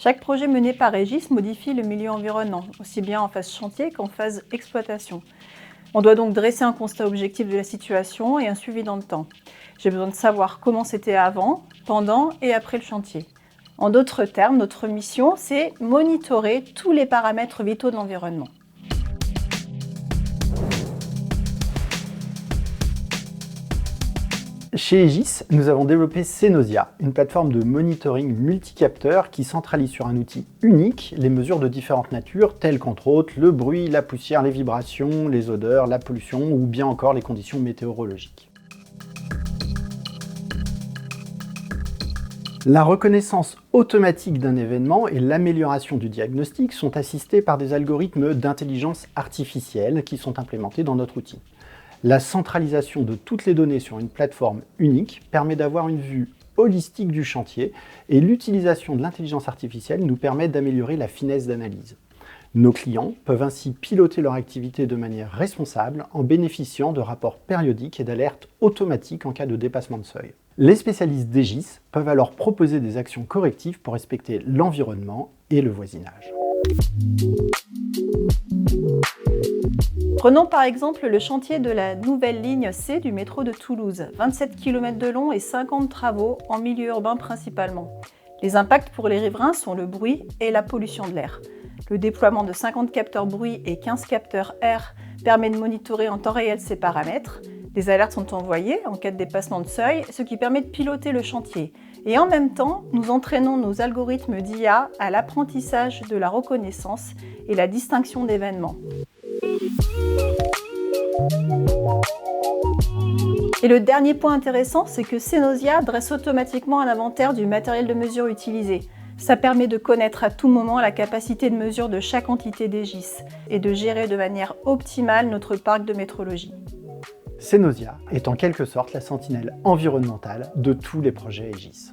Chaque projet mené par Aegis modifie le milieu environnant, aussi bien en phase chantier qu'en phase exploitation. On doit donc dresser un constat objectif de la situation et un suivi dans le temps. J'ai besoin de savoir comment c'était avant, pendant et après le chantier. En d'autres termes, notre mission, c'est monitorer tous les paramètres vitaux de l'environnement. Chez Aegis, nous avons développé Cenosia, une plateforme de monitoring multicapteur qui centralise sur un outil unique les mesures de différentes natures, telles qu'entre autres le bruit, la poussière, les vibrations, les odeurs, la pollution ou bien encore les conditions météorologiques. La reconnaissance automatique d'un événement et l'amélioration du diagnostic sont assistés par des algorithmes d'intelligence artificielle qui sont implémentés dans notre outil. La centralisation de toutes les données sur une plateforme unique permet d'avoir une vue holistique du chantier et l'utilisation de l'intelligence artificielle nous permet d'améliorer la finesse d'analyse. Nos clients peuvent ainsi piloter leur activité de manière responsable en bénéficiant de rapports périodiques et d'alertes automatiques en cas de dépassement de seuil. Les spécialistes d'Aegis peuvent alors proposer des actions correctives pour respecter l'environnement et le voisinage. Prenons par exemple le chantier de la nouvelle ligne C du métro de Toulouse, 27 km de long et 50 travaux en milieu urbain principalement. Les impacts pour les riverains sont le bruit et la pollution de l'air. Le déploiement de 50 capteurs bruit et 15 capteurs air permet de monitorer en temps réel ces paramètres. Des alertes sont envoyées en cas de dépassement de seuil, ce qui permet de piloter le chantier. Et en même temps, nous entraînons nos algorithmes d'IA à l'apprentissage de la reconnaissance et la distinction d'événements. Et le dernier point intéressant, c'est que Cenosia dresse automatiquement un inventaire du matériel de mesure utilisé. Ça permet de connaître à tout moment la capacité de mesure de chaque entité d'Aegis et de gérer de manière optimale notre parc de métrologie. Cenosia est en quelque sorte la sentinelle environnementale de tous les projets Aegis.